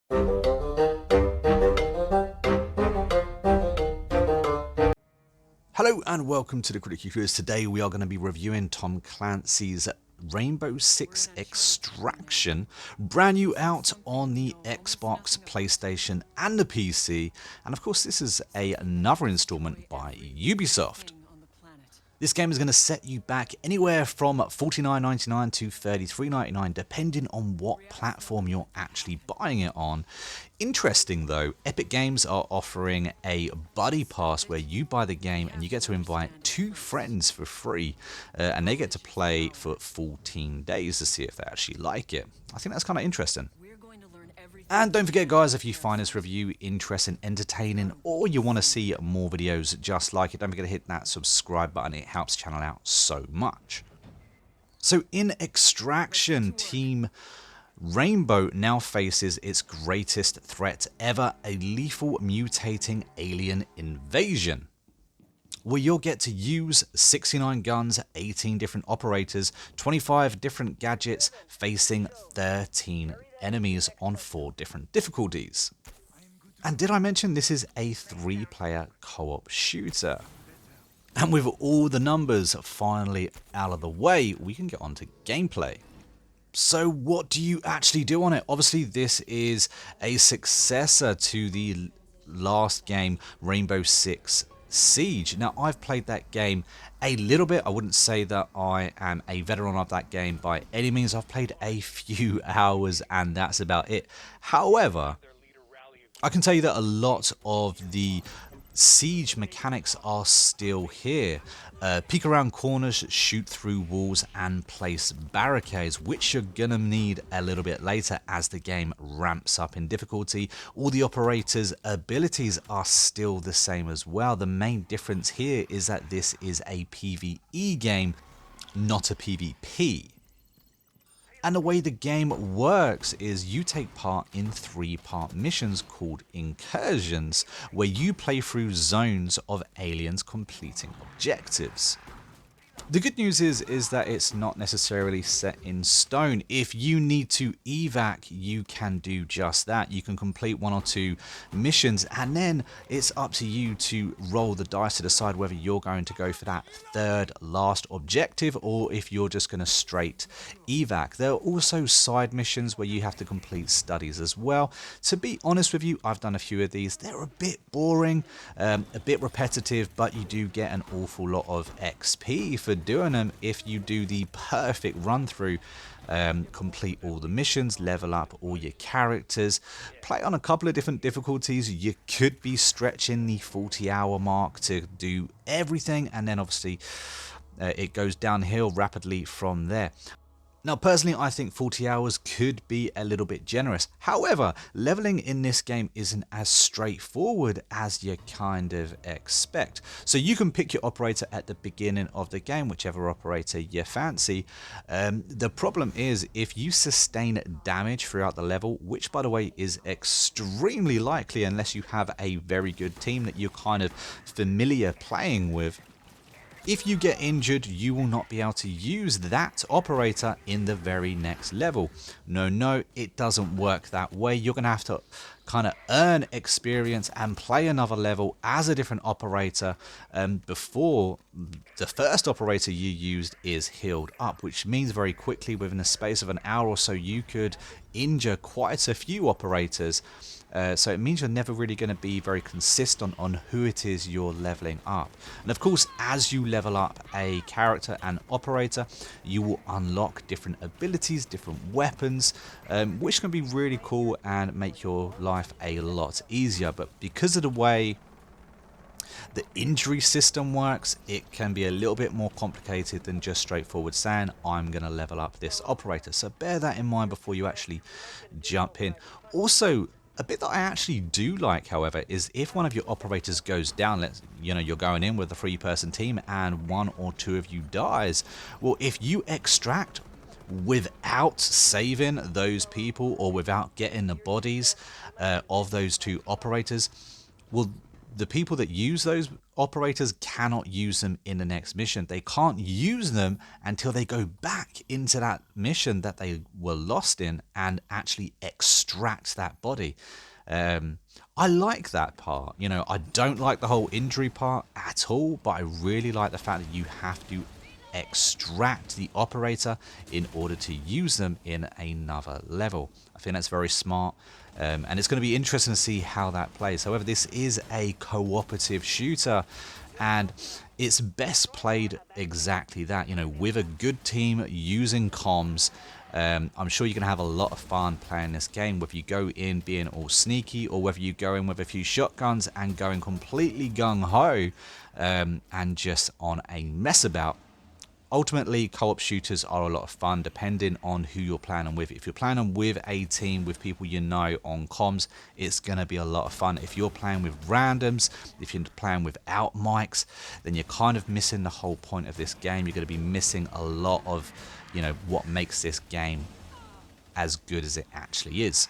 Hello and welcome to the Critically Clueless. Today we are going to be reviewing Tom Clancy's Rainbow Six Extraction, brand new out on the Xbox, PlayStation and the PC, and of course this is another installment by Ubisoft. This game is going to set you back anywhere from $49.99 to $33.99 depending on what platform you're actually buying it on. Interesting though, Epic Games are offering a buddy pass where you buy the game and you get to invite 2 friends for free and they get to play for 14 days to see if they actually like it. I think that's kind of interesting. And don't forget guys, if you find this review interesting, entertaining, or you want to see more videos just like it, don't forget to hit that subscribe button. It helps the channel out so much. So in Extraction, Team Rainbow now faces its greatest threat ever, a lethal mutating alien invasion, where you'll get to use 69 guns, 18 different operators, 25 different gadgets, facing 13 enemies on 4 different difficulties. And did I mention this is a 3-player co-op shooter? And with all the numbers finally out of the way, we can get on to gameplay. So what do you actually do on it? Obviously this is a successor to the last game, Rainbow Six Siege. Now I've played that game a little bit. I wouldn't say that I am a veteran of that game by any means. I've played a few hours and that's about it. However, I can tell you that a lot of the siege mechanics are still here. Peek around corners, shoot through walls and place barricades, which you're gonna need a little bit later as the game ramps up in difficulty. All the operators' abilities are still the same as well. The main difference here is that this is a PvE game, not a PvP. And the way the game works is you take part in 3-part missions called incursions, where you play through zones of aliens completing objectives. The good news is that it's not necessarily set in stone. If you need to evac, you can do just that. You can complete 1 or 2 missions and then it's up to you to roll the dice to decide whether you're going to go for that 3rd last objective or if you're just going to straight evac. There are also side missions where you have to complete studies as well. To be honest with you, I've done a few of these. They're a bit boring, a bit repetitive, but you do get an awful lot of XP for doing them if you do the perfect run through. Complete all the missions, level up all your characters, play on a couple of different difficulties. You could be stretching the 40-hour mark to do everything, and then obviously it goes downhill rapidly from there. Now personally I think 40 hours could be a little bit generous. However, leveling in this game isn't as straightforward as you kind of expect. So you can pick your operator at the beginning of the game, whichever operator you fancy. The problem is if you sustain damage throughout the level, which by the way is extremely likely unless you have a very good team that you're kind of familiar playing with, if you get injured, you will not be able to use that operator in the very next level. No, it doesn't work that way. You're going to have to kind of earn experience and play another level as a different operator before the first operator you used is healed up, which means very quickly within the space of an hour or so you could injure quite a few operators. So it means you're never really going to be very consistent on who it is you're leveling up. And of course, as you level up a character and operator, you will unlock different abilities, different weapons, which can be really cool and make your life a lot easier. But because of the way the injury system works, it can be a little bit more complicated than just straightforward saying I'm going to level up this operator. So bear that in mind before you actually jump in. Also, a bit that I actually do like, however, is if one of your operators goes down, you're going in with a 3-person team and 1 or 2 of you dies. Well, if you extract without saving those people or without getting the bodies of those 2 operators, well, the people that use those operators cannot use them in the next mission. They can't use them until they go back into that mission that they were lost in and actually extract that body. I like that part. You know, I don't like the whole injury part at all, but I really like the fact that you have to extract the operator in order to use them in another level. I think that's very smart, and it's going to be interesting to see how that plays. However, this is a cooperative shooter, and it's best played exactly that, you know, with a good team using comms. I'm sure you're going to have a lot of fun playing this game, whether you go in being all sneaky or whether you go in with a few shotguns and going completely gung-ho and just on a mess about. Ultimately, co-op shooters are a lot of fun depending on who you're playing with. If you're playing with a team with people you know on comms, it's going to be a lot of fun. If you're playing with randoms, if you're playing without mics, then you're kind of missing the whole point of this game. You're going to be missing a lot of, you know, what makes this game as good as it actually is.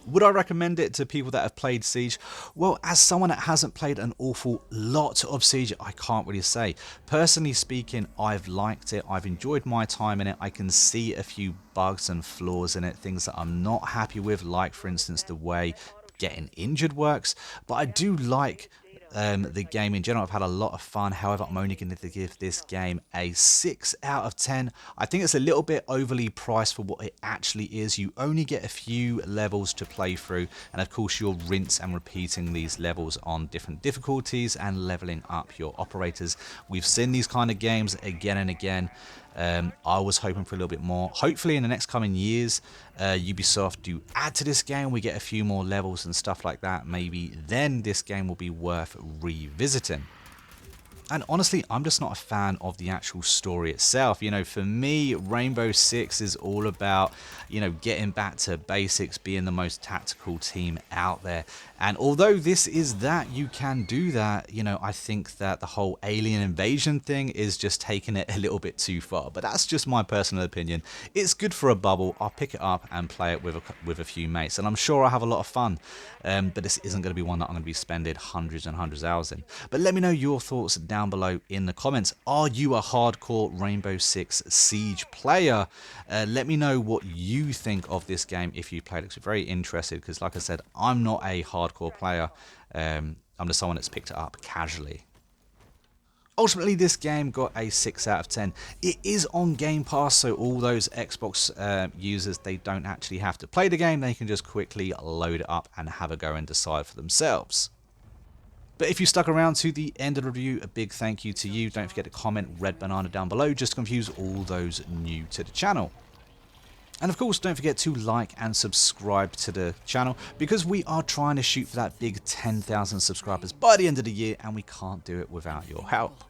Would I recommend it to people that have played Siege? Well, as someone that hasn't played an awful lot of Siege, I can't really say. Personally speaking, I've liked it. I've enjoyed my time in it. I can see a few bugs and flaws in it, things that I'm not happy with, like for instance the way getting injured works. But I do like the game in general. I've had a lot of fun. However, I'm only going to give this game a 6 out of 10. I think it's a little bit overly priced for what it actually is. You only get a few levels to play through, and of course you're rinse and repeating these levels on different difficulties and leveling up your operators. We've seen these kind of games again and again. I was hoping for a little bit more. Hopefully in the next coming years, Ubisoft do add to this game. We get a few more levels and stuff like that. Maybe then this game will be worth revisiting. And honestly, I'm just not a fan of the actual story itself. You know, for me, Rainbow Six is all about, you know, getting back to basics, being the most tactical team out there. And although this is that, you can do that, you know, I think that the whole alien invasion thing is just taking it a little bit too far. But that's just my personal opinion. It's good for a bubble. I'll pick it up and play it with a few mates. And I'm sure I'll have a lot of fun. But this isn't going to be one that I'm going to be spending hundreds and hundreds of hours in. But let me know your thoughts down below in the comments. Are you a hardcore Rainbow Six Siege player? Let me know what you think of this game if you played it. I'm very interested because, like I said, I'm not a hardcore player. I'm just someone that's picked it up casually. Ultimately, this game got a 6 out of 10. It is on Game Pass, so all those Xbox users, they don't actually have to play the game. They can just quickly load it up and have a go and decide for themselves. But if you stuck around to the end of the review, a big thank you to you. Don't forget to comment red banana down below just to confuse all those new to the channel. And of course, don't forget to like and subscribe to the channel because we are trying to shoot for that big 10,000 subscribers by the end of the year, and we can't do it without your help.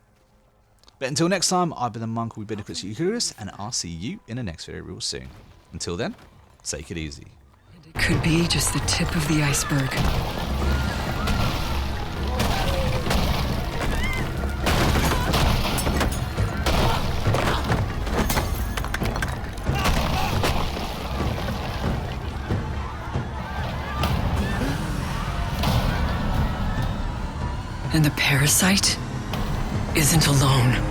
But until next time, I've been the Monk, we've been Critically Clueless, and I'll see you in the next video real soon. Until then, take it easy. It could be just the tip of the iceberg. And the parasite isn't alone.